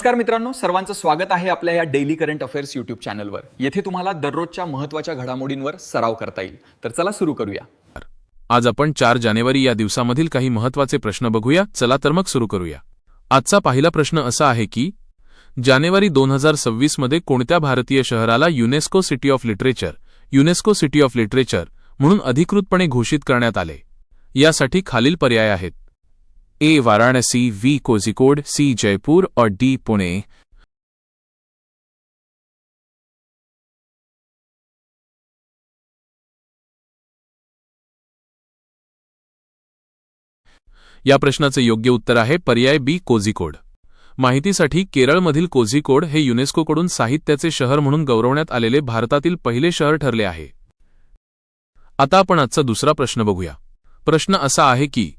नमस्कार मित्रांनो, सर्वांचं स्वागत आहे आपल्या या डेली करंट अफेअर्स यूट्यूब चॅनलवर। येथे तुम्हाला दररोजच्या महत्त्वाच्या घडामोडींवर सराव करता येईल। तर चला सुरू करूया। आज आपण 4 जानेवारी या दिवसामधील काही महत्त्वाचे प्रश्न बघूया। चला तर मग सुरू करूया। आजचा पहिला प्रश्न असा आहे की जानेवारी 2026 मध्ये कोणत्या भारतीय शहराला युनेस्को सिटी ऑफ लिटरेचर म्हणून अधिकृतपणे घोषित करण्यात आले? यासाठी खालील पर्याय आहेत: ए वाराणसी, बी कोझिकोड, सी जयपूर और डी पुणे। या प्रश्नाचे योग्य उत्तर आहे पर्याय बी कोझिकोड। माहितीसाठी केरळमधील कोझिकोड हे युनेस्कोकडून साहित्याचे शहर म्हणून गौरवण्यात आलेले भारतातील पहिले शहर ठरले आहे। आता आपण आजचा दुसरा प्रश्न बघूया। प्रश्न असा आहे की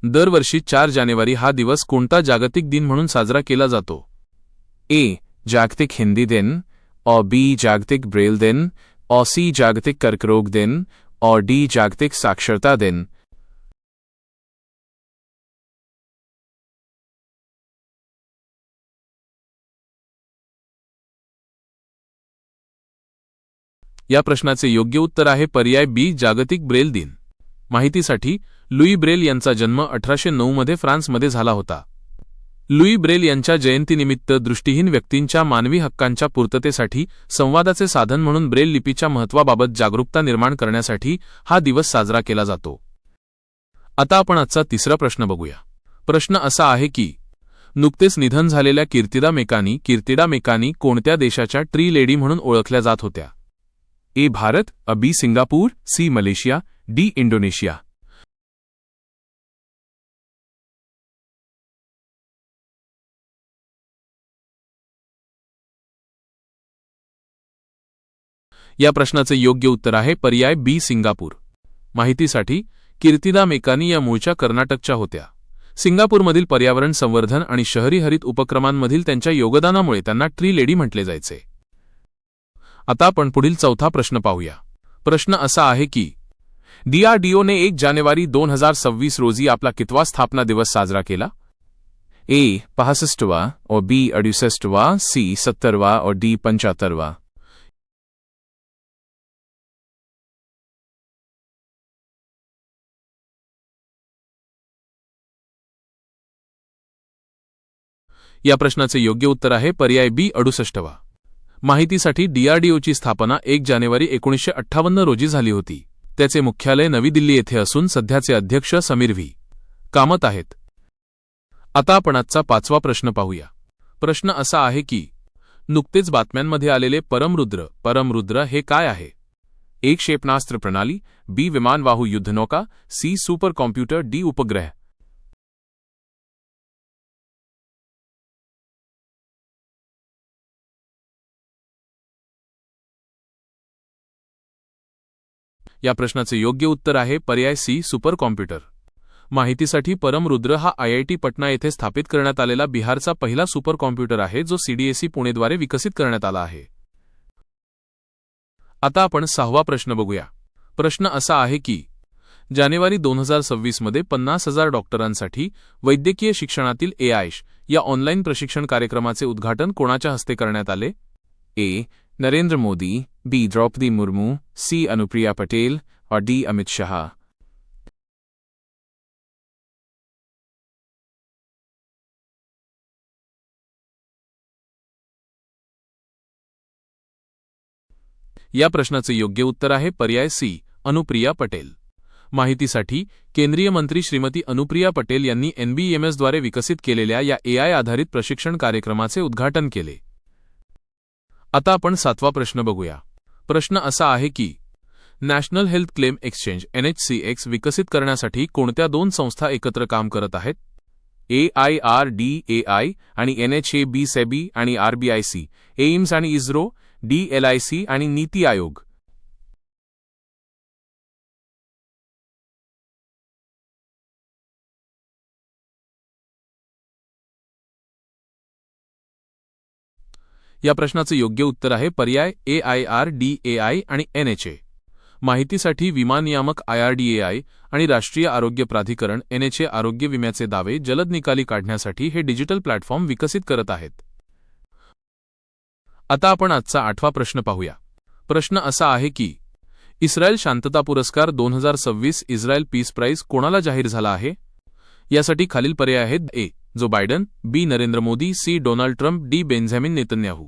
दरवर्षी 4 जानेवारी हा दिवस कोणता जागतिक दिन म्हणून साजरा केला जातो? ए जागतिक हिंदी दिन, और बी जागतिक ब्रेल दिन, और सी जागतिक कर्करोग दिन, और डी जागतिक साक्षरता दिन। या प्रश्नाचे योग्य उत्तर आहे पर्याय बी जागतिक ब्रेल दिन। माहितीसाठी लुई ब्रेल यांचा जन्म 1809 मध्ये फ्रान्समध्ये झाला होता। लुई ब्रेल यांच्या जयंतीनिमित्त दृष्टिहीन व्यक्तींच्या मानवी हक्कांच्या पूर्ततेसाठी संवादाचे साधन म्हणून ब्रेल लिपीच्या महत्त्वाबाबत जागरूकता निर्माण करण्यासाठी हा दिवस साजरा केला जातो। आता आपण आजचा तिसरा प्रश्न बघूया। प्रश्न असा आहे की नुकतेच निधन झालेल्या कीर्तिदा मेकानी कोणत्या देशाच्या ट्री लेडी म्हणून ओळखल्या जात होत्या? A Bharat, B Singapore, C Malaysia, D Indonesia. या प्रश्नाचे योग्य उत्तर आहे पर्याय बी सिंगापूर। माहितीसाठी कीर्तिदा मेकानी या मूळच्या कर्नाटकच्या होत्या। सिंगापूरमधील पर्यावरण संवर्धन आणि शहरी हरित उपक्रमांमधील त्यांच्या योगदानामुळे त्यांना ट्री लेडी म्हटले जायचे। आता आपण पुढील चौथा प्रश्न पाहूया। प्रश्न असा आहे की डीआरडीओ ने 1 जानेवारी 2026 रोजी आपला कितवा स्थापना दिवस साजरा केला? ए 65वां, और बी 68वां, सी 70वां और डी 75वां। या प्रश्नाचे योग्य उत्तर आहे पर्याय बी 68वां। माहितीसाठी डीआरडीओची स्थापना 1 जानेवारी 1958 रोजी झाली होती। त्याचे मुख्यालय नवी दिल्ली येथे असून सध्याचे अध्यक्ष समीर व्ही कामत आहेत। आता आपण आजचा 5वा प्रश्न पाहूया। प्रश्न असा आहे की नुकतेच बातम्यांमध्ये आलेले परमरुद्र हे काय आहे? ए क्षेपणास्त्र प्रणाली, बी विमानवाहू युद्धनौका, सी सुपर कॉम्प्युटर, डी उपग्रह। या प्रश्नाचे योग्य उत्तर आहे पर्याय सी सुपर कॉम्प्युटर। माहितीसाठी परमरुद्र हा आयआयटी पटना येथे स्थापित करण्यात आलेला बिहारचा पहिला सुपर कॉम्प्युटर आहे जो सीडीएसी पुणेद्वारे विकसित करण्यात आला आहे। आता आपण 6वा प्रश्न बघूया। प्रश्न असा आहे की जानेवारी 2026 मध्ये 50,000 डॉक्टरांसाठी वैद्यकीय शिक्षणातील एआयश या ऑनलाईन प्रशिक्षण कार्यक्रमाचे उद्घाटन कोणाच्या हस्ते करण्यात आले? ए नरेंद्र मोदी, बी द्रौपदी मुर्मू, सी अनुप्रिया पटेल और डी अमित शाह। या प्रश्नाचे योग्य उत्तर आहे पर्याय सी अनुप्रिया पटेल। माहितीसाठी केंद्रीय मंत्री श्रीमती अनुप्रिया पटेल यांनी NBMS द्वारे विकसित केलेल्या या एआय आधारित प्रशिक्षण कार्यक्रमाचे उद्घाटन केले। आता आपण 7वा प्रश्न बघूया। प्रश्न असा आहे की national health claim exchange NHCX विकसित करण्यासाठी कोणत्या 2 संस्था एकत्र काम करत आहेत? AIRDAI आणि NHAB सेबी आणि RBIC, एम्स आणि इस्रो, DLIC आणि नीती आयोग। या प्रश्नाचे योग्य उत्तर आहे पर्याय AIRDAI आणि NHA। माहितीसाठी विमा नियामक IRDAI आणि राष्ट्रीय आरोग्य प्राधिकरण NHA आरोग्य विम्याचे दावे जलद निकाली काढण्यासाठी हे डिजिटल प्लॅटफॉर्म विकसित करत आहेत। आता आपण आजचा 8वा प्रश्न पाहूया. प्रश्न असा आहे की इस्रायल शांतता पुरस्कार 2026 इस्रायल पीस प्राइज कोणाला जाहीर झाला आहे? यासाठी खालील पर्याय आहेत: A. Joe Biden, B. Narendra Modi, C. Donald Trump, D. Benjamin Netanyahu.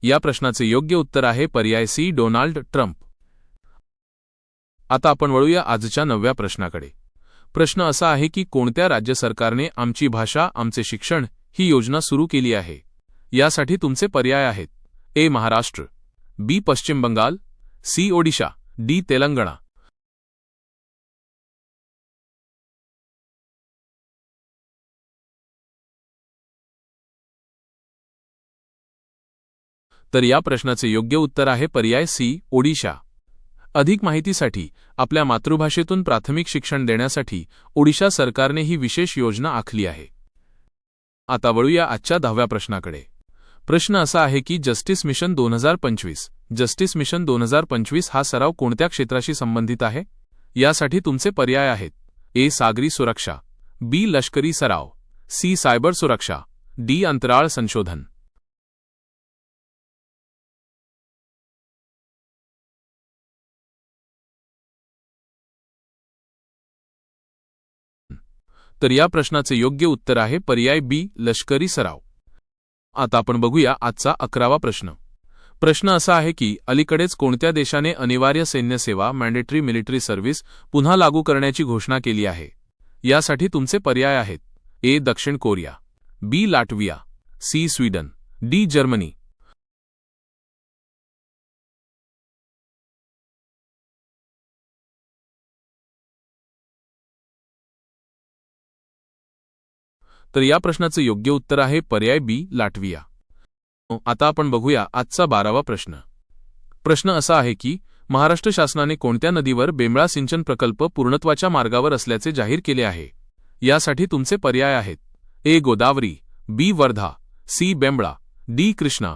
या प्रश्नाचे योग्य उत्तर आहे पर्याय सी. Donald Trump. आता आपण वळूया आजच्या 9व्या प्रश्नाकडे. प्रश्न असा आहे की कोणत्या राज्य सरकारने आमची भाषा आमचे शिक्षण ही योजना सुरू केली आहे? यासाठी तुमचे पर्याय आहेत: ए. महाराष्ट्र, बी. पश्चिम बंगाल, सी. ओडिशा, डी. तेलंगणा. तर या प्रश्नाचे योग्य उत्तर आहे पर्याय सी. ओडिशा. अधिक माहितीसाठी आपल्या मातृभाषेतून प्राथमिक शिक्षण देण्यासाठी ओडिशा सरकारने ही विशेष योजना आखली आहे. आता वळूया आजच्या 10व्या प्रश्नाकडे. प्रश्न असा आहे की जस्टिस मिशन 2025 हा सराव कोणत्या क्षेत्राशी संबंधित आहे? यासाठी तुमचे पर्याय आहेत: ए. सागरी सुरक्षा, बी. लष्करी सराव, सी. सायबर सुरक्षा, डी. अंतराळ संशोधन. तर या प्रश्नाचे योग्य उत्तर आहे पर्याय बी. लष्करी सराव. आता आपण बघूया आजचा 11वा प्रश्न. प्रश्न असा आहे की अलीकडेच कोणत्या देशाने अनिवार्य सैन्य सेवा मॅन्डेटरी मिलिटरी सर्व्हिस पुन्हा लागू करण्याची घोषणा केली आहे? यासाठी तुमचे पर्याय आहेत: ए. दक्षिण Korea, B. Latvia, C. Sweden, D. Germany. तर या प्रश्नाचे योग्य उत्तर आहे पर्याय बी. लाटविया. आता आपण बघूया आजचा 12वा प्रश्न. प्रश्न असा आहे की महाराष्ट्र शासनाने कोणत्या नदीवर बेंबळा सिंचन प्रकल्प पूर्णत्वाच्या मार्गावर असल्याचे जाहीर केले आहे? यासाठी तुमचे पर्याय आहेत: ए. गोदावरी, बी. वर्धा, सी. बेंबळा, डी. कृष्णा.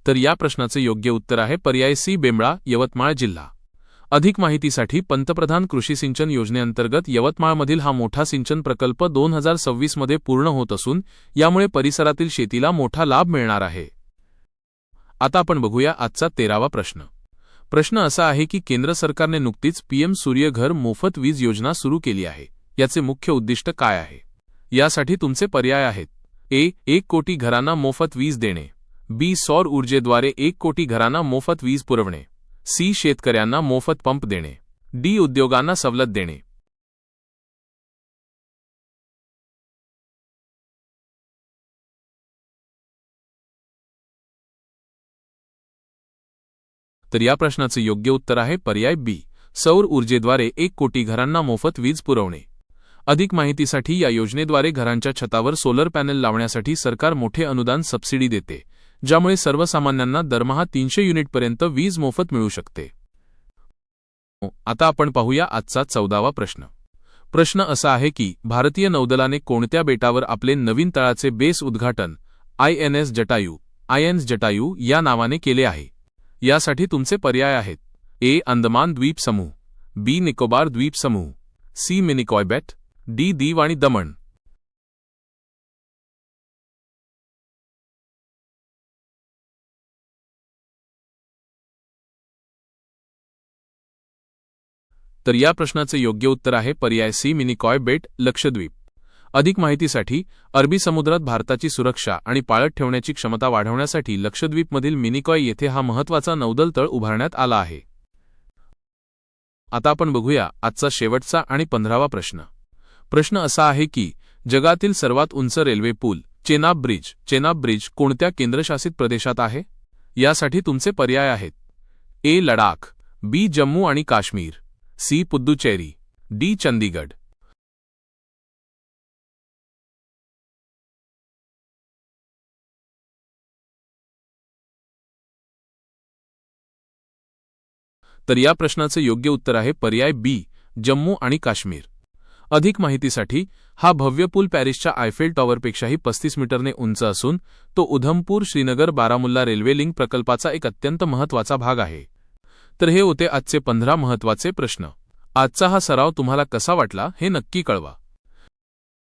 तर या प्रश्नाचे योग्य उत्तर आहे पर्याय सी. बेंबळा, यवतमाळ जिल्हा. अधिक माहितीसाठी पंतप्रधान कृषी सिंचन योजनेअंतर्गत यवतमाळमधील हा मोठा सिंचन प्रकल्प 2026 मध्ये पूर्ण होत असून यामुळे परिसरातील शेतीला मोठा लाभ मिळणार आहे. आता आपण बघूया आजचा 13वा प्रश्न. प्रश्न असा आहे की केंद्र सरकारने नुकतीच पीएम सूर्यघर मोफत वीज योजना सुरू केली आहे. याचे मुख्य उद्दिष्ट काय आहे? यासाठी तुमचे पर्याय आहेत: ए. 1 कोटी घरांना मोफत वीज देणे, बी. सौर ऊर्जेद्वारे 1 कोटी घरांना मोफत वीज पुरवणे, सी. शेतकऱ्यांना मोफत पंप देणे, डी. उद्योगांना सवलत देणे. तर या प्रश्नाचे योग्य उत्तर आहे पर्याय बी. सौर ऊर्जेद्वारे 1 कोटी घरांना मोफत वीज पुरवणे. अधिक माहितीसाठी या योजनेद्वारे घरांच्या छतावर सोलर पॅनेल लावण्यासाठी सरकार मोठे अनुदान सबसिडी देते, ज्यामुळे सर्वसामान्यांना दरमहा 300 युनिटपर्यंत वीज मोफत मिळू शकते. आता आपण पाहूया आजचा 14वा प्रश्न. प्रश्न असा आहे की भारतीय नौदलाने कोणत्या बेटावर आपले नवीन तळाचे बेस उद्घाटन INS जटायू या नावाने केले आहे? यासाठी तुमचे पर्याय आहेत: ए. अंदमान द्वीप समूह, बी. निकोबार द्वीप समूह, सी. मिनिकॉय बेट, डी. दीव आणि दमण. तर या प्रश्नाचे योग्य उत्तर आहे पर्याय सी. मिनिकॉय बेट, लक्षद्वीप. अधिक माहितीसाठी अरबी समुद्रात भारताची सुरक्षा आणि पाळत ठेवण्याची क्षमता वाढवण्यासाठी लक्षद्वीपमधील मिनिकॉय येथे हा महत्त्वाचा नौदल तळ उभारण्यात आला आहे. आता आपण बघूया आजचा शेवटचा आणि 15वा प्रश्न. प्रश्न असा आहे की जगातील सर्वात उंच रेल्वे पूल चेनाब ब्रिज कोणत्या केंद्रशासित प्रदेशात आहे? यासाठी तुमचे पर्याय आहेत: ए. लडाख, बी. जम्मू आणि काश्मीर, सी. पुद्दुचेरी, डी. चंदीगड. तर या प्रश्नाचे योग्य उत्तर आहे पर्याय बी. जम्मू आणि काश्मीर. अधिक माहितीसाठी हा भव्य पूल पॅरिसच्या आयफेल टॉवरपेक्षाही 35 मीटरने उंच असून तो उधमपूर श्रीनगर बारामुल्ला रेल्वे लिंक प्रकल्पाचा एक अत्यंत महत्त्वाचा भाग आहे. तर हे होते आजचे 15 महत्त्वाचे प्रश्न. आजचा हा सराव तुम्हाला कसा वाटला हे नक्की कळवा.